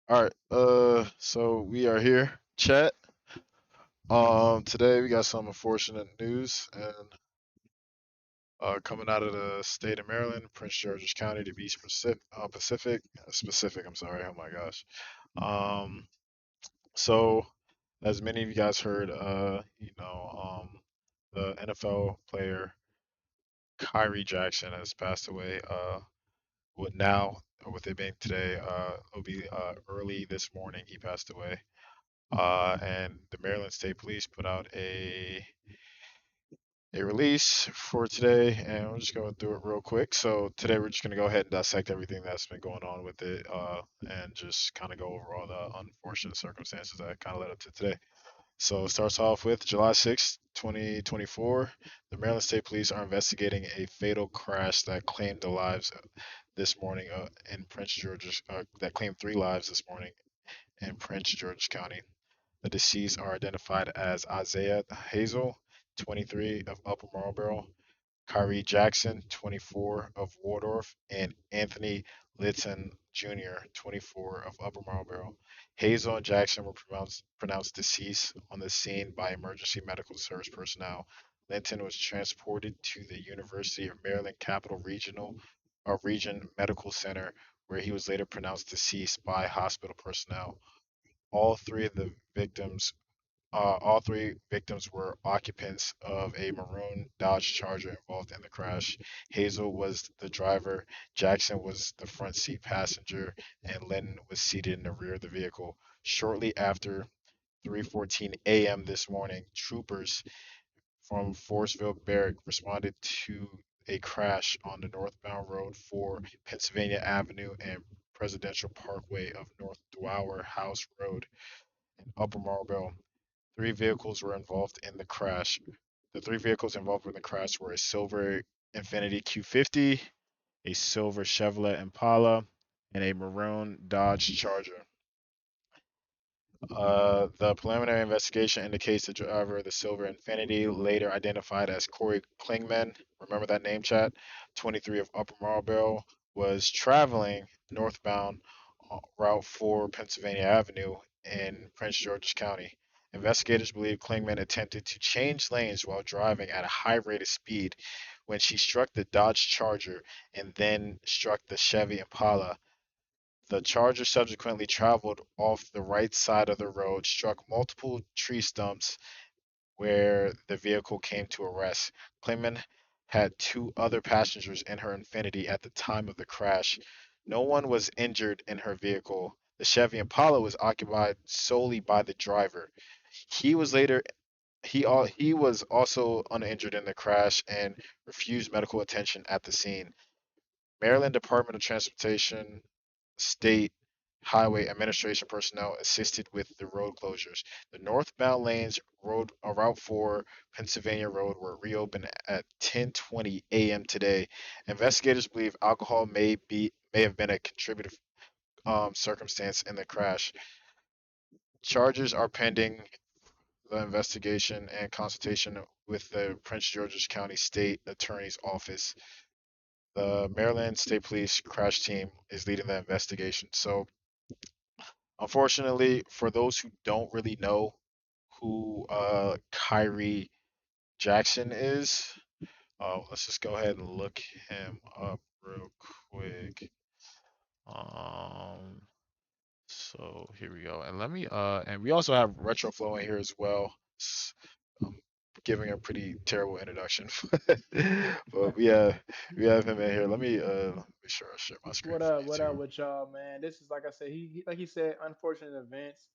All right. So we are here, chat. Today we got some unfortunate news and coming out of the state of Maryland, Prince George's County, to East Pacific. I'm sorry. Oh my gosh. Um, so as many of you guys heard, the NFL player Kyrie Jackson has passed away. With now, with it being today, it'll be early this morning. He passed away. And the Maryland State Police put out a release for today, and we're just going through it real quick. So today we're just going to go ahead and dissect everything that's been going on with it, and just kind of go over all the unfortunate circumstances that kind of led up to today. So it starts off with July 6th, 2024. The Maryland State Police are investigating a fatal crash that claimed the lives this morning in Prince George's, that claimed three lives this morning in Prince George's County. The deceased are identified as Isaiah Hazel, 23, of Upper Marlboro, Khyree Jackson, 24, of Waldorf, and Anthony Litton Jr., 24, of Upper Marlboro. Hazel and Jackson were pronounced deceased on the scene by emergency medical service personnel. Linton was transported to the University of Maryland Capital Region Medical Center, where he was later pronounced deceased by hospital personnel. All three of the victims all three victims were occupants of a maroon Dodge Charger involved in the crash. Hazel was the driver, Jackson was the front seat passenger, and Linton was seated in the rear of the vehicle. Shortly after 3:14 a.m. this morning, troopers from Forestville Barrack responded to a crash on the northbound road for Pennsylvania Avenue and Presidential Parkway of North Dower House Road in Upper Marlboro. Three vehicles were involved in the crash. The three vehicles involved in the crash were a silver Infiniti Q50, a silver Chevrolet Impala, and a maroon Dodge Charger. The preliminary investigation indicates the driver of the silver Infiniti, later identified as Corey Klingman, remember that name, chat, 23, of Upper Marlboro, was traveling northbound Route 4 Pennsylvania Avenue in Prince George's County. Investigators believe Klingman attempted to change lanes while driving at a high rate of speed when she struck the Dodge Charger and then struck the Chevy Impala. The Charger subsequently traveled off the right side of the road, struck multiple tree stumps where the vehicle came to a rest. Clayman had two other passengers in her Infiniti at the time of the crash. No one was injured in her vehicle. The Chevy Impala was occupied solely by the driver. He was later he was also uninjured in the crash and refused medical attention at the scene. Maryland Department of Transportation State Highway Administration personnel assisted with the road closures. The northbound lanes Route 4 Pennsylvania Road were reopened at 10:20 a.m. today. Investigators believe alcohol may have been a contributing circumstance in the crash. Charges are pending the investigation and consultation with the Prince George's County State Attorney's Office. The Maryland State Police crash team is leading the investigation. So unfortunately, for those who don't really know who Kyrie Jackson is, let's just go ahead and look him up real quick. Um, so here we go, and and we also have Retroflow in here as well. I'm giving a pretty terrible introduction, but we have him in here. Let me make sure I share my screen What for up? you What up too. with y'all, man? This is like I said. He like he said, unfortunate events.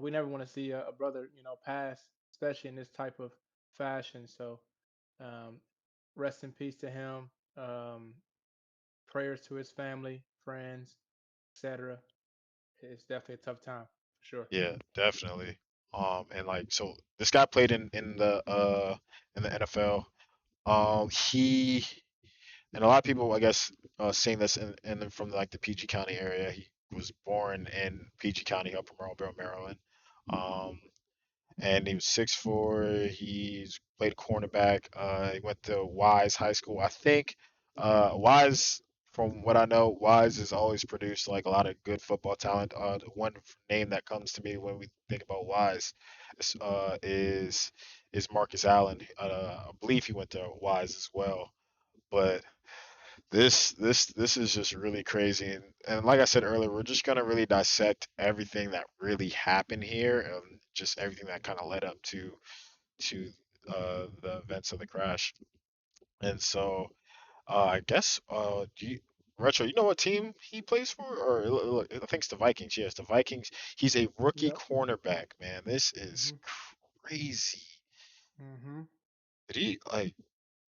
We never want to see a brother, pass, especially in this type of fashion. So, um, rest in peace to him. Prayers to his family, friends, etc. It's definitely a tough time for sure. Yeah, definitely. And like so this guy played in the NFL. He and a lot of people I guess seeing this in from like the PG County area. He was born in PG County, Upper Marlboro, Maryland. Um, and he was 6'4". He's played cornerback. He went to Wise High School. I think Wise. from what I know, Wise has always produced like a lot of good football talent. The one name that comes to me when we think about Wise is Marcus Allen. I believe he went to Wise as well. But this is just really crazy, and like I said earlier, we're just gonna really dissect everything that really happened here, and just everything that kind of led up to the events of the crash. And so I guess do you Retro, you know what team he plays for? Or I think it's the Vikings. Yes, the Vikings. He's a rookie Yep. cornerback, man. This is Mhm. crazy. Mhm. Did he like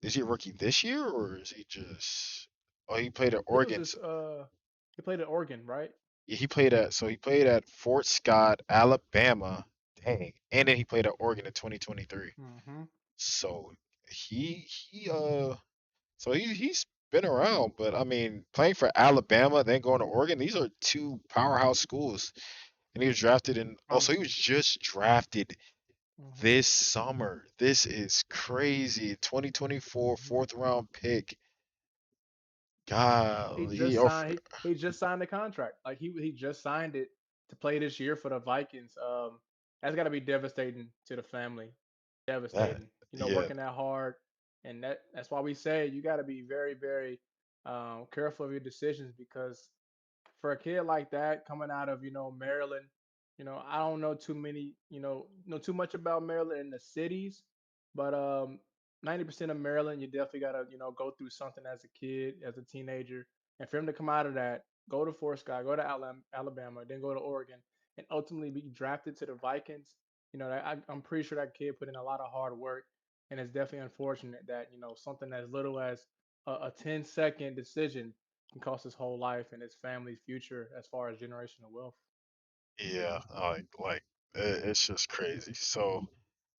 is he a rookie this year or is he just oh he played at I think it was Oregon. this. He played at Oregon, right? Yeah, he played at Fort Scott, Alabama. Dang. And then he played at Oregon in 2023. Mhm. So he so he's been around, but I mean, playing for Alabama, then going to Oregon, these are two powerhouse schools. And he was drafted in. Oh, so he was Promising. just drafted Mhm. this summer. This is crazy. 2024 Mhm. fourth round pick. He Golly. just Or signed. He just signed the contract. Like he just signed it to play this year for the Vikings. That's got to be devastating to the family. that. Devastating. Yeah. Working that hard, and that's why we say you got to be very, very careful of your decisions because for a kid like that coming out of Maryland, I don't know too many, know too much about Maryland in the cities, but 90% of Maryland, you definitely gotta go through something as a kid, as a teenager, and for him to come out of that, go to Fort Scott, go to Alabama, then go to Oregon, and ultimately be drafted to the Vikings. I'm pretty sure that kid put in a lot of hard work, and it's definitely unfortunate that something as little as a 10-second decision can cost his whole life and his family's future as far as generational wealth. Yeah. It's just crazy. So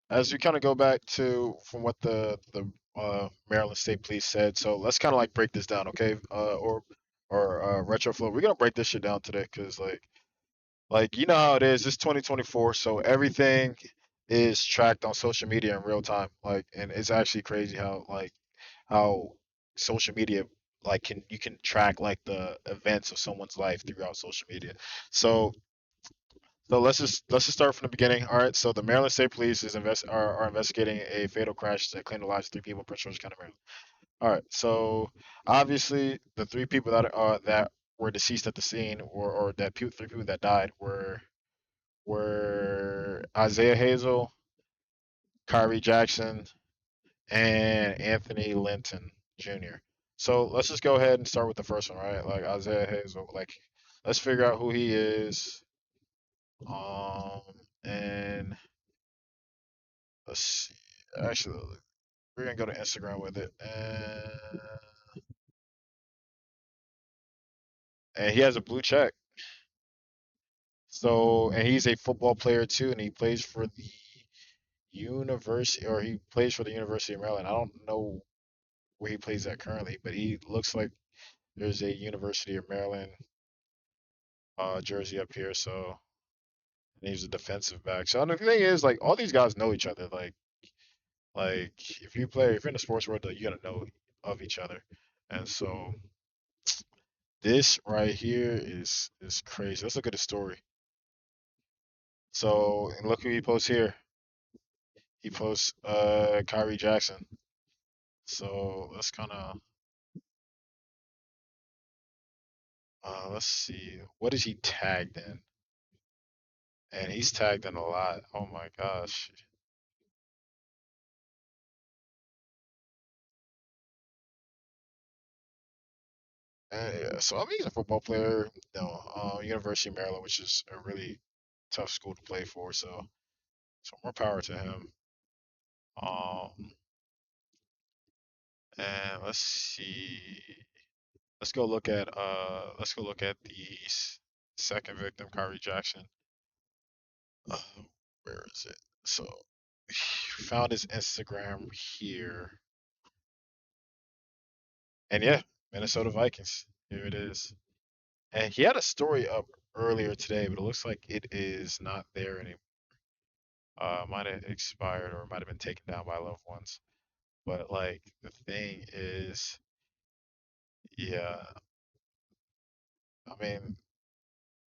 as we kind of go back to from what the Maryland State Police said, so let's kind of like break this down, okay? Or retroflow. We're gonna break this shit down today, cause like you know how it is. It's 2024, so everything is tracked on social media in real time. Like, and it's actually crazy how social media like can you can track like the events of someone's life throughout social media. So so let's just start from the beginning. All right. So the Maryland State Police are investigating a fatal crash that claimed the lives of three people in Prince George County, Maryland. All right. So obviously the three people that were deceased at the scene, or three people that died were Isaiah Hazel, Khyree Jackson, and Anthony Linton Jr. So let's just go ahead and start with the first one, right? Like Isaiah Hazel. Like let's figure out who he is. Um, and let's see. Actually, we're gonna go to Instagram with it, and he has a blue check. So, and he's a football player too, and he plays for the university, or he plays for the University of Maryland. I don't know where he plays at currently, but he looks like there's a University of Maryland jersey up here. So, and he's a defensive back. So, and the thing is, like, all these guys know each other. Like if you're in the sports world, like, you gotta know of each other. And so, this right here is crazy. Let's look at the story. So, and look who he posts here. He posts Kyrie Jackson. So let's kind of let's see. What is he tagged in? And he's tagged in a lot. Oh my gosh. Yeah, so I mean, he's a football player. University of Maryland, which is a really tough school to play for. So more power to him. Um, and let's see. Let's go look at the second victim, Kyrie Jackson. Uh, where is it? So found his Instagram here, and yeah, Minnesota Vikings. Here it is. And he had a story up earlier today, but it looks like it is not there anymore. Might have expired or might have been taken down by loved ones. But like the thing is, yeah. I mean,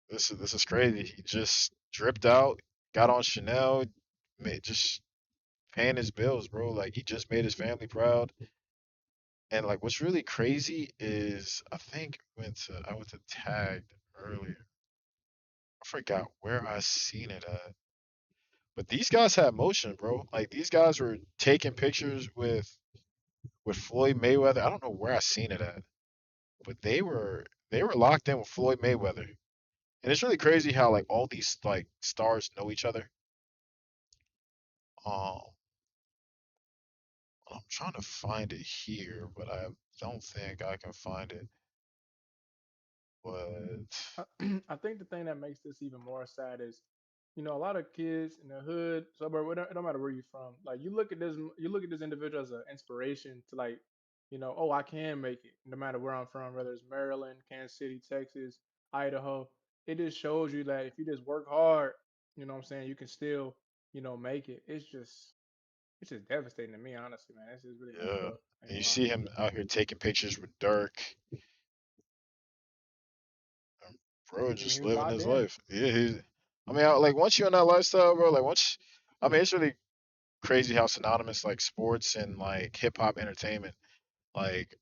this is crazy. He just dripped out, got on Chanel, made, just paying his bills, bro. Like he just made his family proud. And like what's really crazy is I went to tagged earlier. I forgot where I seen it at. But these guys had motion, bro. Like these guys were taking pictures with Floyd Mayweather. I don't know where I seen it at, but they were locked in with Floyd Mayweather. And it's really crazy how like all these like stars know each other. Um, I'm trying to find it here, but I don't think I can find it. But I, I think the thing that makes this even more sad is, a lot of kids in the hood, suburb, it don't matter where you're from. Like you look at this individual as an inspiration to like, oh, I can make it no matter where I'm from, whether it's Maryland, Kansas City, Texas, Idaho. It just shows you that if you just work hard, what I'm saying, you can still, make it. It's just devastating to me, honestly, man. This is really messed yeah, up. I ain't and you gonna lie. see him out here taking pictures with Dirk, bro, And he just was living locked his in. life. Yeah, I mean, like once you're in that lifestyle, bro, like once, I mean, it's really crazy how synonymous like sports and like hip hop entertainment like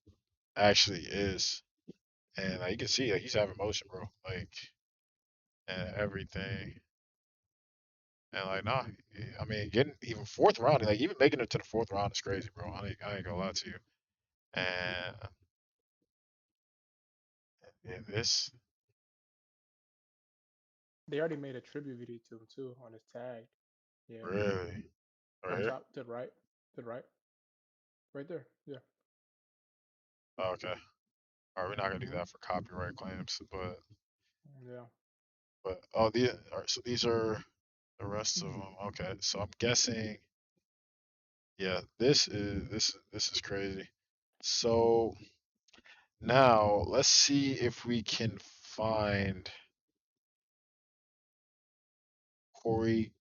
actually is. And like, you can see like he's having emotion, bro, like and everything. And like, nah, I mean, getting even fourth round, like even making it to the fourth round is crazy, bro. I ain't gonna lie to you. And yeah, this They already made a tribute video to him too on his tag. Yeah. really right On here. top to the right. To the right. Right there. Yeah. Oh, okay, all right, we're not gonna do Hmm. that for copyright claims, Yeah. but oh, the all right, so these are the rest of Hmm. them. Okay, so I'm guessing, yeah, this is crazy. So now let's see if we can find Corey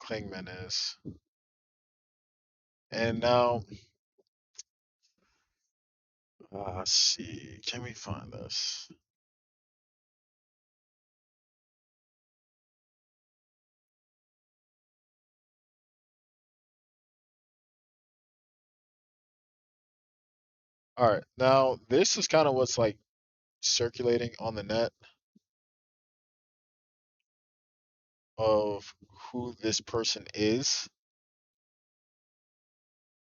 Klingman is. And now, let's see. Can we find this? All right. Now, this is kind of what's like circulating on the net of who this person is.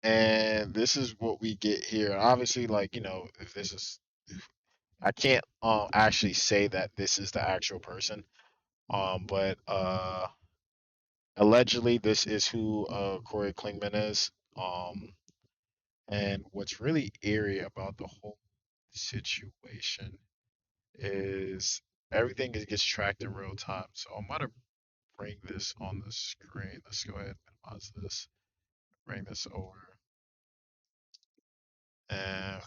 And this is what we get here. And obviously, like, if this is, I can't actually say that this is the actual person. But allegedly, this is who Corey Klingman is. And what's really eerie about the whole situation is everything gets tracked in real time. So I'm gonna bring this on the screen. Let's go ahead and minimize this. Bring this over, and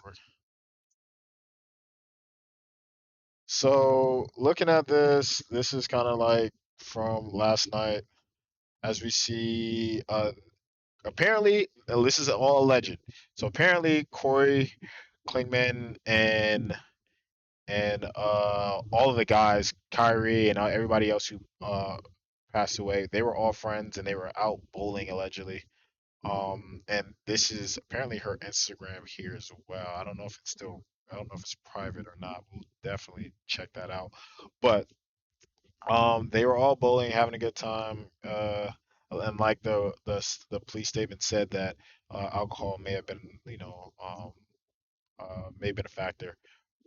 so looking at this, this is kind of like from last night, as we see. Apparently, this is all alleged. So apparently, Corey Klingman and all of the guys, Kyrie and everybody else who passed away, they were all friends and they were out bowling allegedly. And this is apparently her Instagram here as well. I don't know if it's private or not. We'll definitely check that out. But they were all bowling, having a good time. And like the police statement said that alcohol may have been, may have been a factor.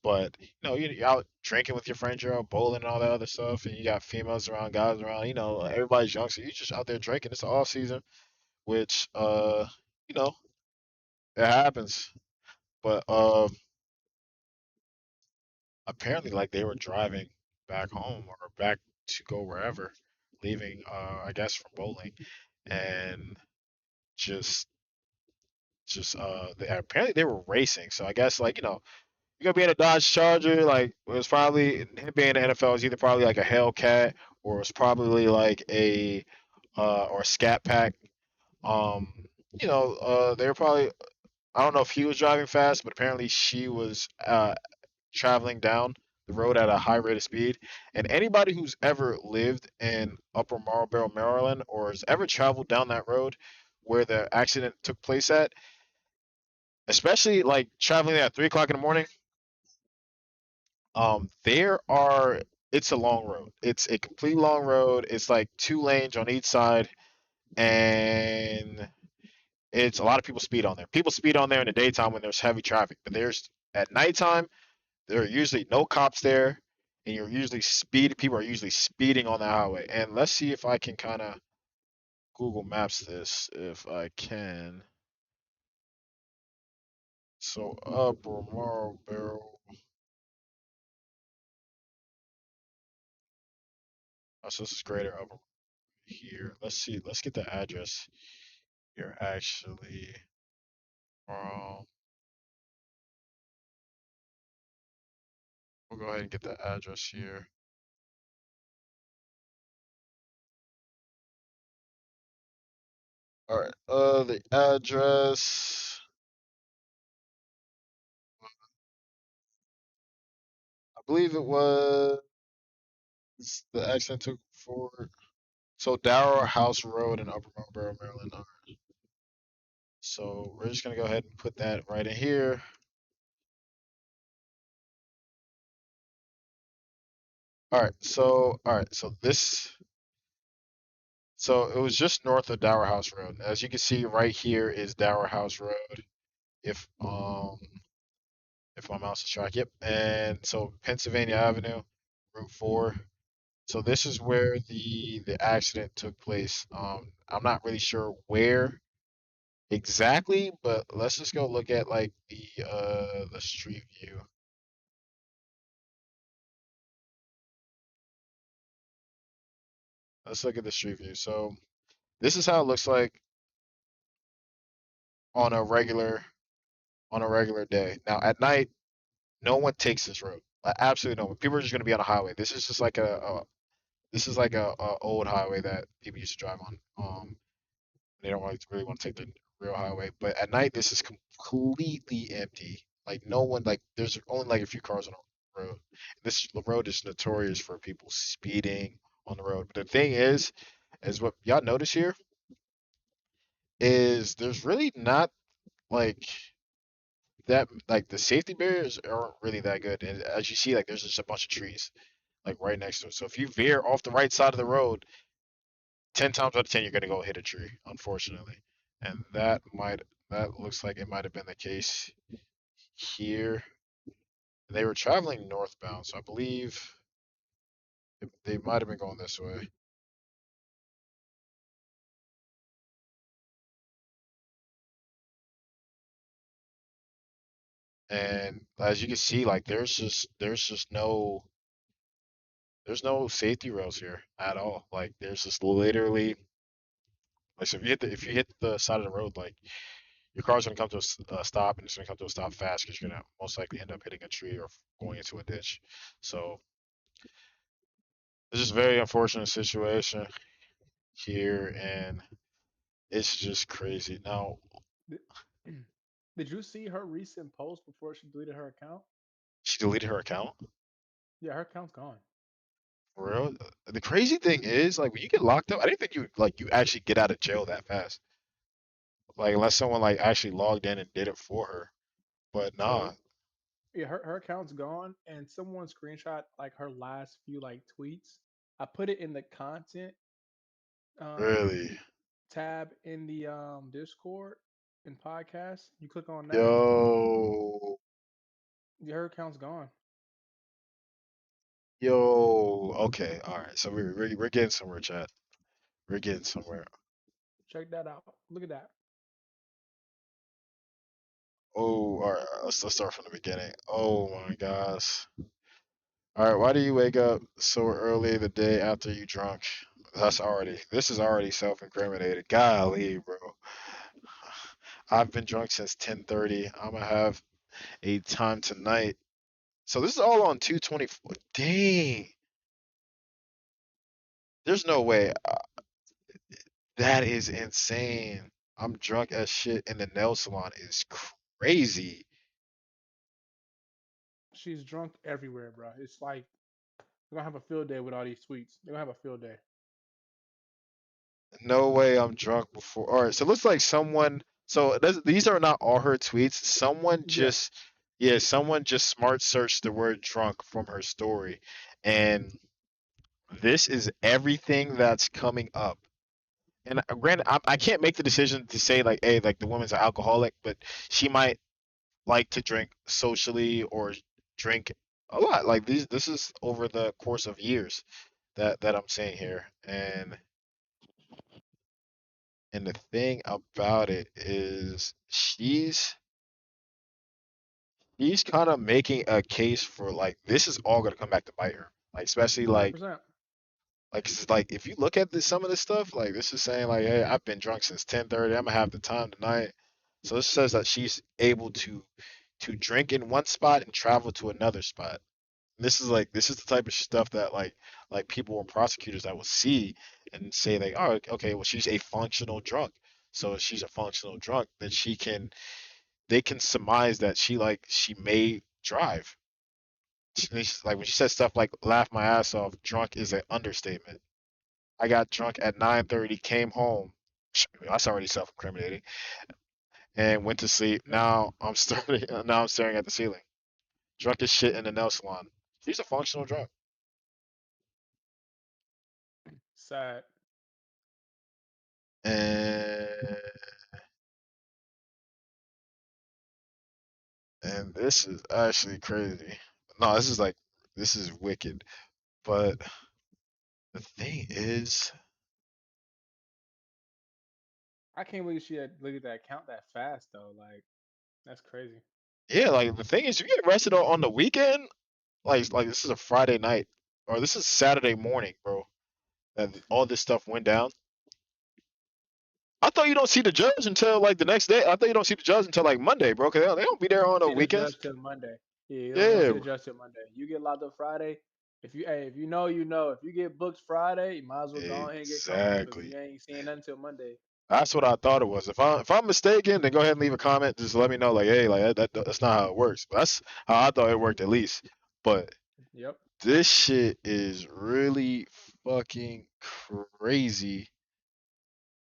But you're out drinking with your friends, you're out bowling and all that other stuff, and you got females around, guys around. Everybody's young, so you're just out there drinking. It's the off season, which you know, it happens. But apparently, like they were driving back home or back to go wherever, leaving, I guess from bowling, and just apparently they were racing. So I guess like you're gonna be in a Dodge Charger. Like it was probably him being in the NFL was either probably like a Hellcat or it was probably like a or a Scat Pack. Um, they were probably. I don't know if he was driving fast, but apparently she was traveling down the road at a high rate of speed. And anybody who's ever lived in Upper Marlboro, Maryland, or has ever traveled down that road where the accident took place at, especially like traveling at 3 o'clock in the morning, there are it's a long road. It's a complete long road. It's like 2 lanes on each side, and it's a lot of people speed on there. People speed on there in the daytime when there's heavy traffic, but there's at nighttime there are usually no cops there, and you're usually speed. People are usually speeding on the highway. And let's see if I can kind of Google Maps this if I can. So Upper Marlboro. Oh, so this is Greater Upper here. Let's see. Let's get the address here. Actually, um, we'll go ahead and get the address here. All right. The address. I believe it was the accident took for. So Dower House Road in Upper Marlboro, Maryland. So we're just gonna go ahead and put that right in here. All right. So so it was just north of Dower House Road. As you can see, right here is Dower House Road. If um if my mouse is track, yep. And so Pennsylvania Avenue, Route 4. So this is where the accident took place. I'm not really sure where exactly, but let's just go look at like the street view. Let's look at the street view. So this is how it looks like on a regular day. Now at night, no one takes this road. Like, absolutely no one. People are just going to be on a highway. This is just like this is like a old highway that people used to drive on. They don't really want to take the real highway. But at night, this is completely empty. Like no one. Like there's only like a few cars on the road. This road is notorious for people speeding on the road. But the thing is what y'all notice here is there's really not like that. Like the safety barriers aren't really that good. And as you see, like there's just a bunch of trees like right next to it. So if you veer off the right side of the road, 10 times out of 10 you're gonna go hit a tree, unfortunately. And that looks like it might have been the case here. They were traveling northbound, so I believe they might have been going this way. And as you can see, like there's no safety rails here at all. Like there's just literally like so if you hit the side of the road, like your car's gonna come to a stop, and it's gonna come to a stop fast because you're gonna most likely end up hitting a tree or going into a ditch. So it's just a very unfortunate situation here, and it's just crazy. Now Did, did you see her recent post before she deleted her account? she deleted her account. Yeah, her account's gone. For real. The crazy thing is, like, when you get locked up, I didn't think you actually get out of jail that fast. Like, unless someone like actually logged in and did it for her. But nah, So yeah, her account's gone, and someone screenshot like her last few like tweets. I put it in the content um really. tab in the Discord and podcast. You click on that, Yo, yeah, her account's gone. yo. Okay, all right. So we're getting somewhere, chat. We're getting somewhere. Check that out. Look at that. Oh, all right. Let's start from the beginning. Oh my gosh. All right. Why do you wake up so early the day after you drunk? This is already self-incriminated. Golly, bro. I've been drunk since 10:30. I'm gonna have a time tonight. So this is all on 224. Dang. There's no way. That is insane. I'm drunk as shit and the nail salon is crazy. She's drunk everywhere, bro. It's like they're gonna have a field day with all these tweets. They're gonna have a field day. No way I'm drunk before. All right, so it looks like someone. So these are not all her tweets. Yeah, Yeah, someone just smart searched the word drunk from her story, and this is everything that's coming up. And granted, I can't make the decision to say like, hey, like the woman's an alcoholic, but she might like to drink socially or drink a lot. Like this is over the course of years that I'm saying here, and the thing about it is she's kind of making a case for like this is all gonna come back to bite her. Like especially 100%. like it's like if you look at this some of this stuff, like this is saying like, hey, I've been drunk since 10:30. I'm gonna have the time tonight. So this says that she's able to drink in one spot and travel to another spot. This is the type of stuff that like people or prosecutors that will see and say like, oh, okay, well she's a functional drunk. So if she's a functional drunk, then they can surmise that she may drive. Like when she says stuff like laugh my ass off, drunk is an understatement. I got drunk at 9:30, came home. That's already self-incriminating, and went to sleep. Yep. Now I'm staring at the ceiling. Drunk as shit in the nail salon. She's a functional drunk. Sad. And and this is actually crazy. No, this is wicked. But the thing is, I can't believe she had looked at that count that fast though. Like that's crazy. yeah, like the thing is, you get arrested on the weekend. Like this is a Friday night, or this is Saturday morning, bro. And all this stuff went down. I thought you don't see the judge until like the next day. I thought you don't see the judge until like Monday, bro. Cause they don't be there on the See the weekends. judge till Monday. Yeah, you don't see Yeah, the judge till Monday. You get locked up Friday. If you know, you know. If you get booked Friday, you might as well go ahead and get comfortable because exactly. you ain't seeing nothing till Monday. That's what I thought it was. If I'm mistaken, then go ahead and leave a comment. Just let me know, like, hey, like that's not how it works. But that's how I thought it worked at least. But Yep. this shit is really fucking crazy.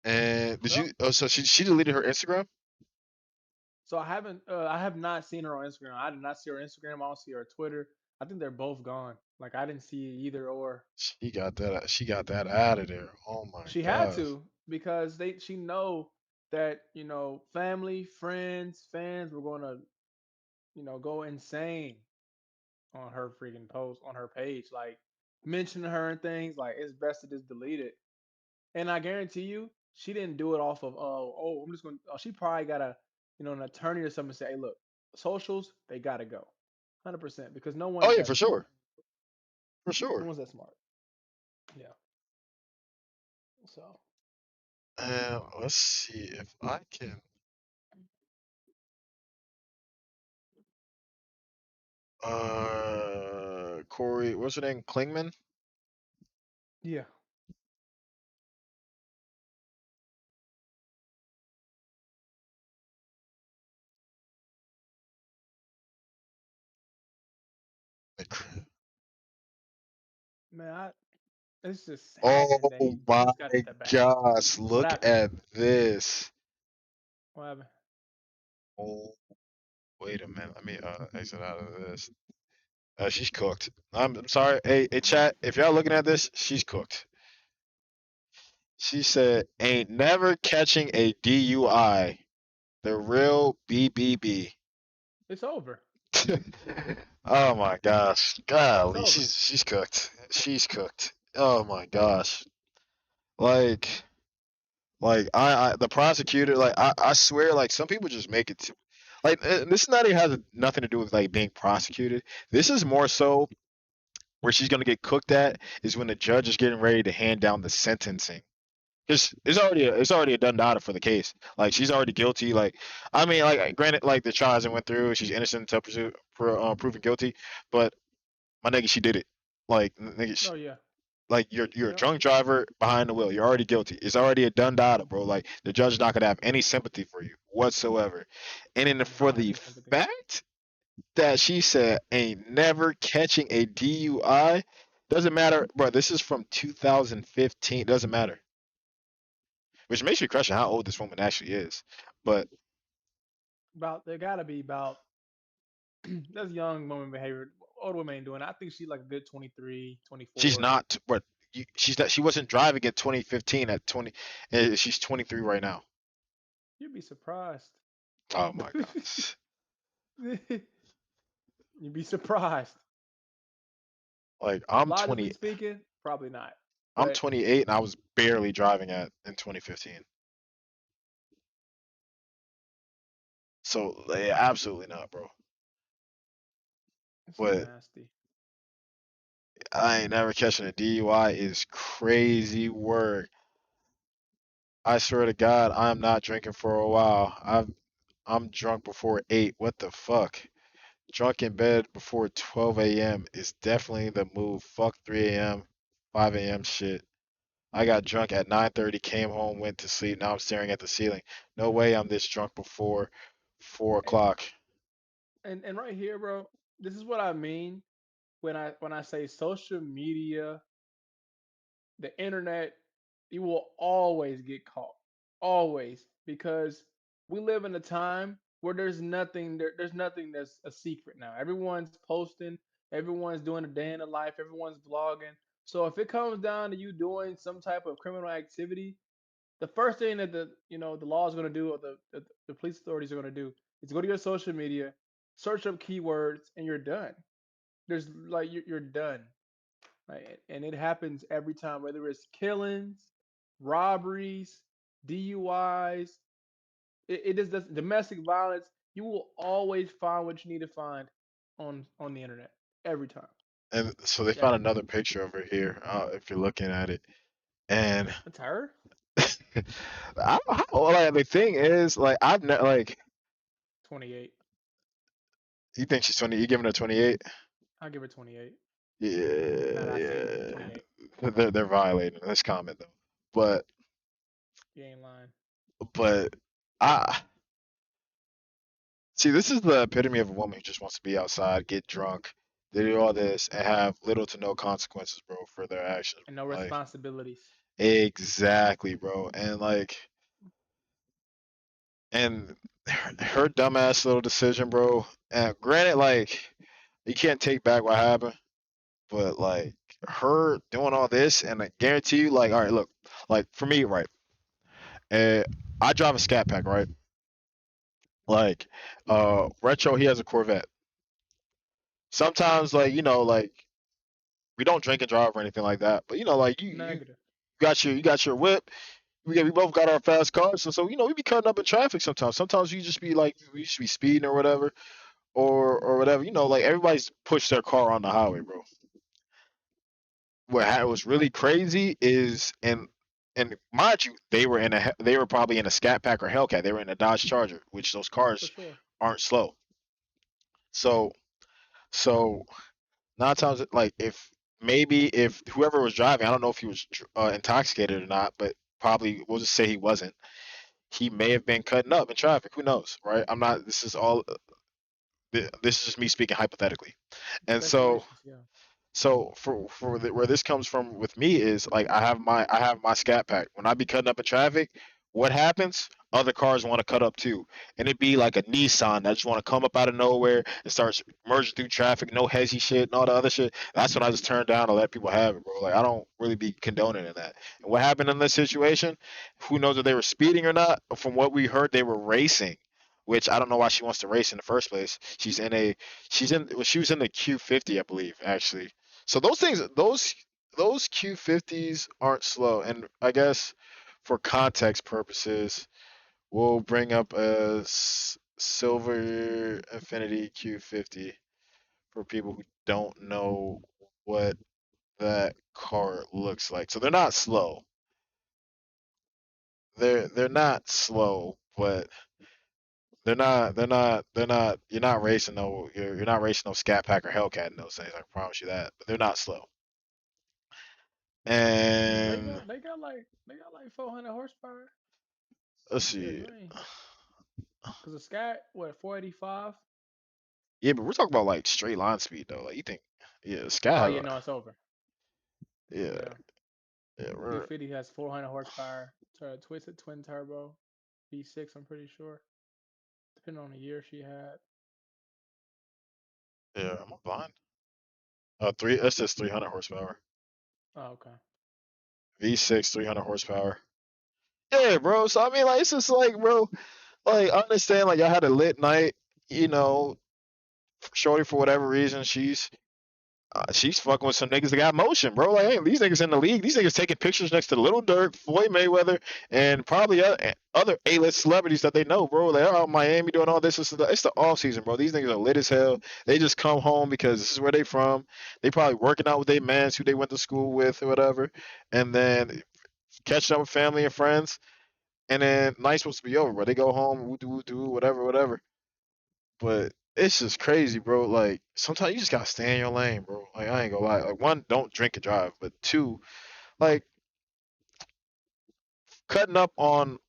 And did Well, you? Oh, so she deleted her Instagram. so I have not seen her on Instagram. I did not see her Instagram. I don't see her Twitter. I think they're both gone. Like I didn't see either or. She got that. She got that out of there. Oh my She had gosh. to because she know that family, friends, fans were gonna go insane on her freaking post on her page, like mentioning her and things. Like it's best to just delete it. And I guarantee you, she didn't do it off of I'm just gonna. Oh, she probably got an attorney or something say, hey, look, socials they gotta go, 100% because no Oh one's yeah, that for smart. sure, for No sure. one's that smart. Yeah. So Let's see if I can. Corey, what's her name? Klingman. yeah, man, it's just sad Oh that they my just got to step back. gosh, What look happened? at this. What happened? Oh, wait a minute. Let me exit out of this. She's cooked. I'm sorry. Hey, chat. If y'all looking at this, she's cooked. She said, "Ain't never catching a DUI. The real BBB." It's over. Oh my gosh, It's golly, over. she's cooked. She's cooked. Oh my gosh, like I the prosecutor, like I swear, like some people just make it too, like this not even has nothing to do with like being prosecuted. This is more so where she's gonna get cooked at is when the judge is getting ready to hand down the sentencing. Because it's already a done data for the case. Like she's already guilty. Like I mean, like granted, like the trial hasn't went through. She's innocent until proven guilty. But my nigga, she did it. Like nigga, Oh yeah. like you're a Yep. drunk driver behind the wheel. You're already guilty. It's already a done data, bro. Like the judge is not gonna have any sympathy for you whatsoever. And then for Not the any sympathy. fact that she said ain't never catching a DUI. Doesn't matter, bro. This is from 2015. Doesn't matter. Which makes me question how old this woman actually is. But About they gotta be about that's young woman behavior. Old women ain't doing it. I think she's like a good 23, she's 24. not. But she's not. She wasn't driving in 2015 at 20. She's 23 right now. You'd be surprised. Oh my gosh. You'd be surprised. Like I'm Logically 20. speaking, probably not. I'm But 28 and I was barely driving at in 2015. So yeah, absolutely not, bro. it's But nasty. I ain't never catching a DUI is crazy work. I swear to God, I'm not drinking for a while. I'm drunk before 8. What the fuck? Drunk in bed before 12 a.m. is definitely the move. Fuck 3 a.m., 5 a.m. shit. I got drunk at 9:30, came home, went to sleep. Now I'm staring at the ceiling. No way I'm this drunk before 4 And, o'clock. and right here, bro, this is what I mean when I say social media, the internet, you will always get caught. Always. Because we live in a time where there's nothing that's a secret now. Everyone's posting, everyone's doing a day in the life, everyone's vlogging. So if it comes down to you doing some type of criminal activity, the first thing that the law is going to do, or the police authorities are going to do, is go to your social media, search up keywords, and you're done. There's like you're done. Right? And it happens every time, whether it's killings, robberies, DUIs. It is this domestic violence. You will always find what you need to find on the internet every time. And so they found Every another time. picture over here, if you're looking at it. And That's her. I don't know, like the thing is, like I've never like 28. you think she's 20? You giving her 28? I'll give her 28. Now that Yeah, I say it, yeah. 28. They're violating this comment though. But You ain't lying. but I see this is the epitome of a woman who just wants to be outside, get drunk, they do all this, and have little to no consequences, bro, for their actions, And no bro. Like responsibilities. exactly, bro. And like and her dumbass little decision, bro. And granted, like you can't take back what happened, but like her doing all this, and I guarantee you, like, all right, look, like for me, right, uh, I drive a Scat Pack, right? Like, Retro, he has a Corvette. Sometimes, like, like we don't drink and drive or anything like that, but like you Negative. got your whip. We both got our fast cars, so we be cutting up in traffic sometimes. Sometimes you just be like we just be speeding or whatever, or whatever. Like everybody's pushed their car on the highway, bro. What was really crazy is and mind you, they were probably in a Scat Pack or Hellcat. They were in a Dodge Charger, which those For cars sure. aren't slow. So so nine times like if whoever was driving, I don't know if he was intoxicated or not, but probably we'll just say he wasn't. He may have been cutting up in traffic. Who knows, right? I'm not. This is all. This is just me speaking hypothetically. And so Speculations, yeah. where this comes from with me is like I have my Scat Pack. When I be cutting up in traffic, what happens? Other cars want to cut up too, and it'd be like a Nissan that just want to come up out of nowhere and starts merging through traffic, no hezzy shit and all the other shit. That's when I just turn down to let people have it, bro. Like I don't really be condoning in that. And what happened in this situation? Who knows if they were speeding or not? From what we heard, they were racing. Which I don't know why she wants to race in the first place. She was in the Q50, I believe, actually. So those Q50s aren't slow, and I guess for context purposes, we'll bring up a silver Infinity Q50 for people who don't know what that car looks like. So they're not slow. They're not slow, but they're not. You're not racing no Scat Pack or Hellcat in those things. I promise you that. But they're not slow. They And got they got like they got like 400 horsepower. let's Yeah, see. you ain't. Cause the Scat, what, 485? Yeah, but we're talking about like straight line speed though. Like you think, yeah, Sky Oh has yeah, no, it's over. yeah, Yeah, yeah, we're 350 has 400 horsepower. Twisted twin turbo, V6. I'm pretty sure, depending on the year she had. yeah. Am I blind? Three. That's just 300 horsepower. Oh, okay. V6, 300 horsepower. Yeah, bro. So I mean, like, it's just like, bro, like, I understand, like, y'all had a lit night, you know, shorty for whatever reason, she's fucking with some niggas that got motion, bro. Like, hey, these niggas in the league, these niggas taking pictures next to Little Dirk, Floyd Mayweather, and probably other A-list celebrities that they know, bro. They're out in Miami doing all this. It's the off season, bro. These niggas are lit as hell. They just come home because this is where they from. They probably working out with their mans who they went to school with or whatever, and then catching up with family and friends. And then night's supposed to be over, bro. They go home, woo doo, whatever, whatever. But it's just crazy, bro. Like sometimes you just gotta stay in your lane, bro. Like I ain't gonna lie. Like one, don't drink and drive, but two, like cutting up on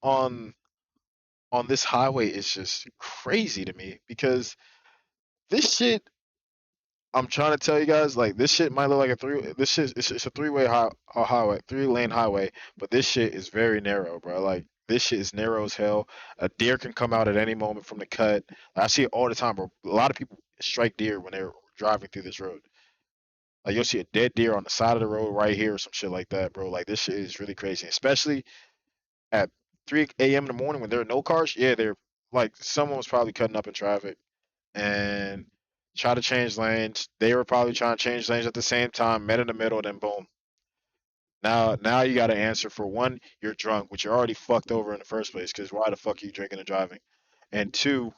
this highway is just crazy to me because this shit. I'm trying to tell you guys, like this shit might look like a three. This shit, it's a three-way highway, three-lane highway, but this shit is very narrow, bro. Like this shit is narrow as hell. A deer can come out at any moment from the cut. I see it all the time, bro. A lot of people strike deer when they're driving through this road. Like you'll see a dead deer on the side of the road right here or some shit like that, bro. Like this shit is really crazy, especially at 3 a.m. in the morning when there are no cars. Yeah, they're like someone was probably cutting up in traffic and try to change lanes. They were probably trying to change lanes at the same time, met in the middle, then boom. Now you got to answer for one, you're drunk, which you're already fucked over in the first place. Because why the fuck are you drinking and driving? And two,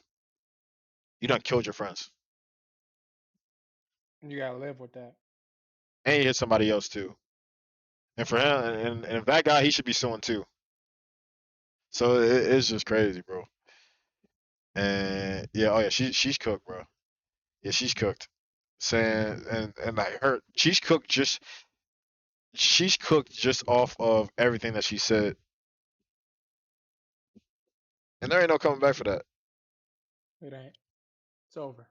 you done killed your friends, You gotta live with that. and you hit somebody else too. And for him, and if that guy, he should be suing too. So it's just crazy, bro. And yeah, oh yeah, she's cooked, bro. Yeah, she's cooked. Saying and like her, she's cooked just off of everything that she said, and there ain't no coming back for that. It ain't. It's over.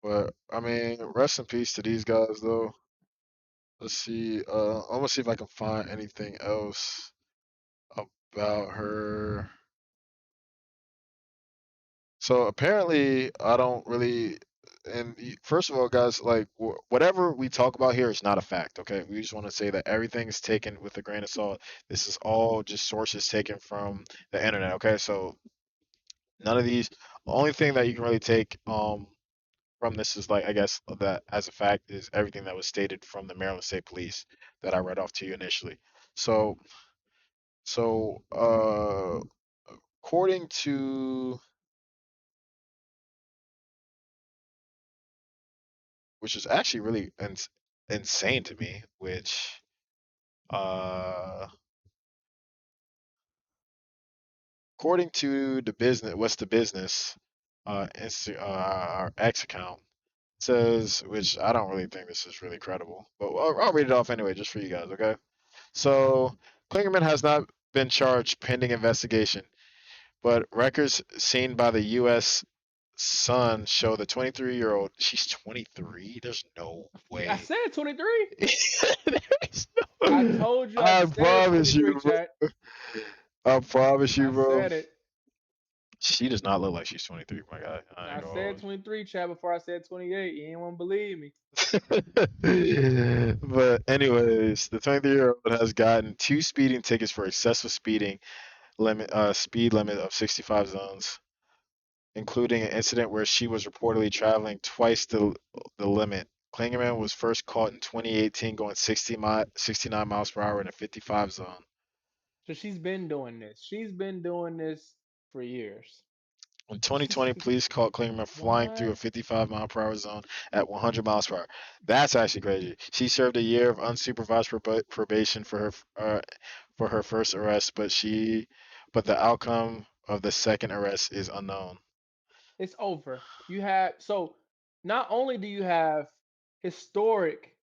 But I mean, rest in peace to these guys, though. Let's see. I'm gonna see if I can find anything else about her. So apparently, I don't really. And first of all, guys, like whatever we talk about here is not a fact. Okay, we just want to say that everything is taken with a grain of salt. This is all just sources taken from the internet. Okay, so none of these. The only thing that you can really take from this is like I guess that as a fact is everything that was stated from the Maryland State Police that I read off to you initially. So so according to which is actually really insane to me, which uh according to the business what's the business our X account says, which I don't really think this is really credible, but I'll read it off anyway just for you guys, okay? So Klingerman has not been charged pending investigation, but records seen by the U.S. Sun show the 23-year-old. She's 23. There's no I way. said 23. There's I no. told you I I said promise 23, you, bro. chat. I promise you, I bro. said it. She does not look like she's 23, my guy. I I ain't said gonna 23, chat, before I said 28. You ain't want to believe me. But anyways, the 23-year-old has gotten two speeding tickets for excessive speed limit of 65 zones, including an incident where she was reportedly traveling twice the limit. Klingerman was first caught in 2018 going 69 miles per hour in a 55 zone. So she's been doing this. She's been doing this for years. In 2020, police caught Klingerman flying through a What? 55-mile-per-hour zone at 100 miles per hour. That's actually crazy. She served a year of unsupervised probation for her first arrest, but the outcome of the second arrest is unknown. It's over. You have, so not only do you have historic,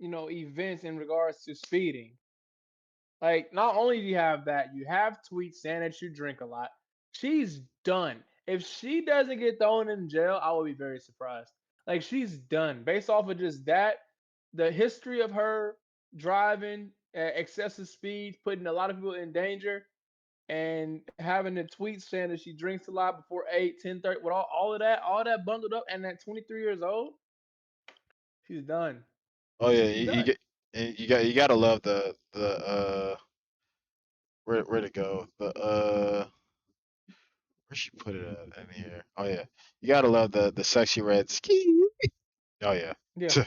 events in regards to speeding, like not only do you have that, you have tweets saying that you drink a lot. She's done. If she doesn't get thrown in jail, I will be very surprised. Like she's done based off of just that, the history of her driving at excessive speed, putting a lot of people in danger, and having the tweets saying that she drinks a lot before 8, 10:30, with all that bundled up, and at 23 years old, she's done. Oh yeah, She's done. you gotta love the where'd it go? Where she put it at in here? Oh yeah, you gotta love the sexy red ski. Oh yeah, Yeah, I know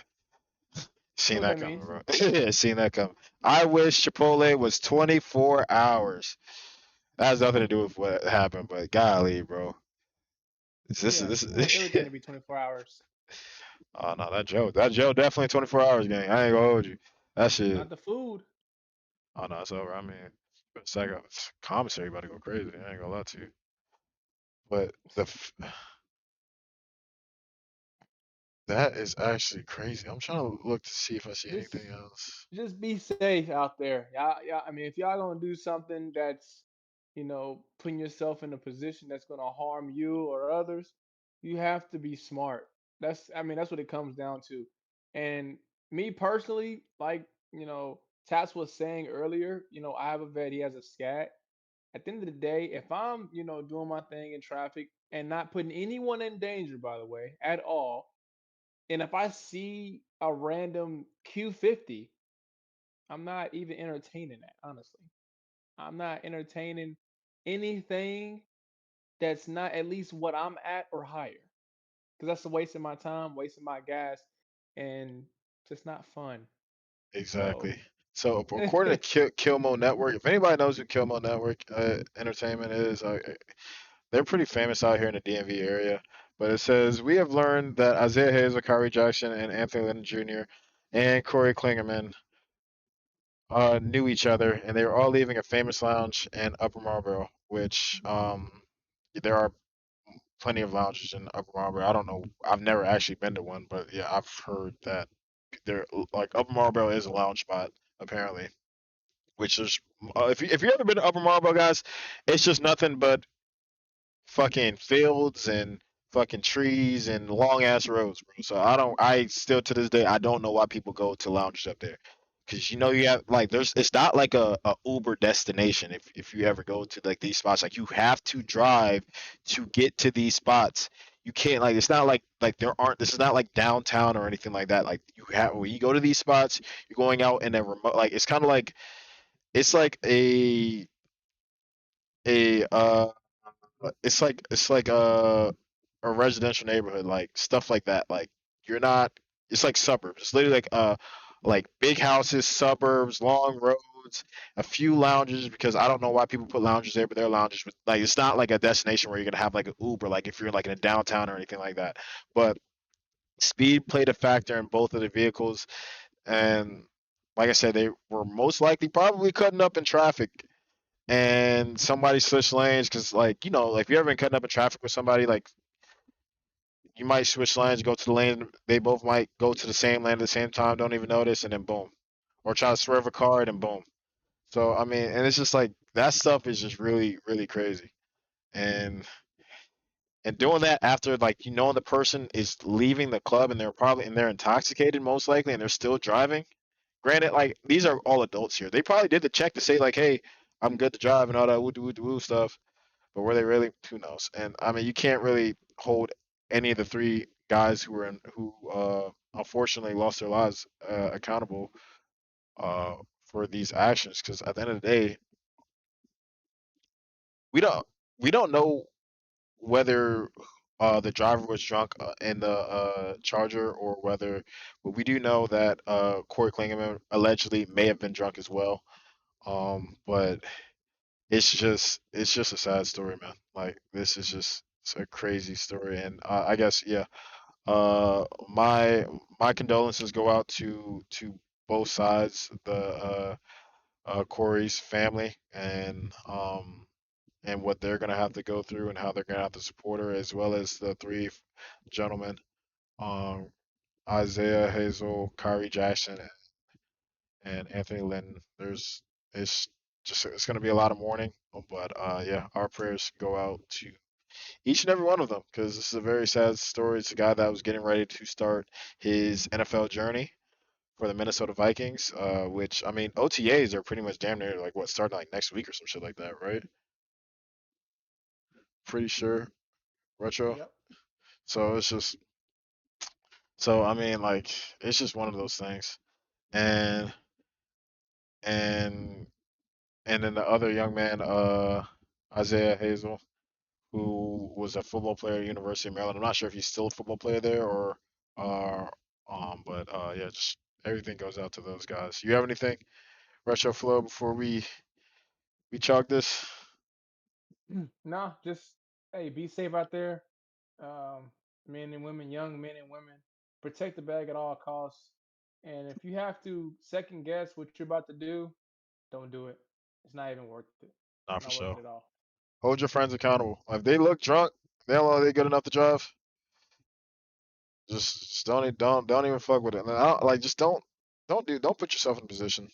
seen what that that coming, means. bro. Yeah, seen that coming. I wish Chipotle was 24 hours. That has nothing to do with what happened, but golly, bro. Yeah, This we want is everything to be 24 hours. oh no, that Joe definitely 24 hours gang. I ain't gonna hold you. That shit. Not the food. Oh no, it's over. I mean, second commissary about to go crazy. I ain't gonna lie to you. But that is actually crazy. I'm trying to look to see if I see Just anything else. just be safe out there. Y'all, I mean, if y'all gonna do something that's, putting yourself in a position that's gonna harm you or others, you have to be smart. I mean, that's what it comes down to. And me personally, like, Tats was saying earlier, I have a vet, he has a scat. At the end of the day, if I'm, doing my thing in traffic and not putting anyone in danger, by the way, at all, and if I see a random Q50, I'm not even entertaining that, honestly. I'm not entertaining anything that's not at least what I'm at or higher. Because that's a waste of my time, wasting my gas, and just not fun. So, Exactly. So according to yeah, Kilmo Network, if anybody knows who Kilmo Network Entertainment is, they're pretty famous out here in the DMV area. But it says we have learned that Isaiah Hayes, Kyrie Jackson, and Anthony Lynn Jr. and Corey Klingerman knew each other, and they were all leaving a famous lounge in Upper Marlboro, which there are plenty of lounges in Upper Marlboro. I don't know. I've never actually been to one, but yeah, I've heard that there like Upper Marlboro is a lounge spot apparently. Which is if you ever been to Upper Marlboro, guys, it's just nothing but fucking fields and fucking trees and long ass roads, bro. So I still to this day I don't know why people go to lounges up there. Cause you have like there's it's not like a Uber destination if you ever go to like these spots like you have to drive to get to these spots. You can't like it's not like there aren't this is not like downtown or anything like that. Like you have when you go to these spots, you're going out in a remote like it's kind of like it's like a it's like a residential neighborhood, like stuff like that. Like you're not. It's like suburbs. It's literally like big houses, suburbs, long roads, a few lounges. Because I don't know why people put lounges there, but they're lounges. But like it's not like a destination where you're gonna have like an Uber, like if you're like in a downtown or anything like that. But speed played a factor in both of the vehicles, and like I said, they were most likely probably cutting up in traffic and somebody switched lanes because like like if you ever been cutting up in traffic with somebody like you might switch lanes go to the lane they both might go to the same lane at the same time don't even notice and then boom or try to swerve a car and then boom so I mean and it's just like that stuff is just really crazy and doing that after like the person is leaving the club and they're intoxicated most likely and they're still driving. Granted, like these are all adults here, they probably did the check to say like hey I'm good to drive and all that woo stuff. But were they really? Who knows? And I mean, you can't really hold any of the three guys who unfortunately lost their lives accountable uh, for these actions because at the end of the day, we don't we don't know whether the driver was drunk in the Charger or whether, but we do know that Corey Klingerman allegedly may have been drunk as well. But it's just a sad story, man. Like this is just it's a crazy story, and I guess yeah. My condolences go out to both sides, the Corey's family, and what they're gonna have to go through and how they're gonna have to support her, as well as the three gentlemen, um, Isaiah Hazel, Kyrie Jackson, and Anthony Lynn. It's gonna be a lot of mourning, but yeah, our prayers go out each and every one of them, because this is a very sad story. It's a guy that was getting ready to start his NFL journey for the Minnesota Vikings. Which I mean, OTAs are pretty much damn near like what starting like next week or some shit like that, right? Pretty sure retro. Yep. So it's just so I mean like it's just one of those things. And and and then the other young man, Isaiah Hazel, who was a football player at University of Maryland. I'm not sure if he's still a football player there or uh but yeah, just everything goes out to those guys. You have anything, Retro Flow, before we chalk this? No, just hey, be safe out there. Um, men and women, young men and women, protect the bag at all costs. And if you have to second guess what you're about to do, don't do it. It's not even worth it. Not for Not worth it sure. at all. Hold your friends accountable. If they look drunk, they don't know they good enough to drive. Just don't even fuck with it. And like just don't put yourself in a position.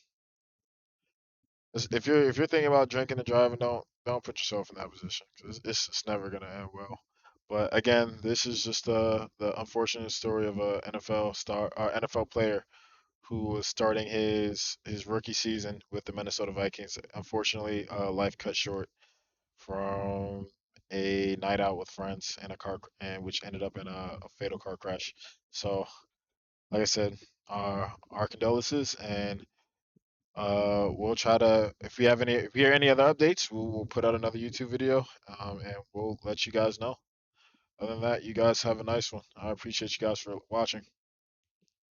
If you're thinking about drinking and driving, don't put yourself in that position because it's never gonna end well. But again, this is just the unfortunate story of a NFL star, NFL player who was starting his rookie season with the Minnesota Vikings. Unfortunately, life cut short from a night out with friends and a car, and which ended up in a fatal car crash. So, like I said, our condolences, and we'll try to if we hear any other updates, we'll put out another YouTube video, and we'll let you guys know. Other than that, you guys have a nice one. I appreciate you guys for watching.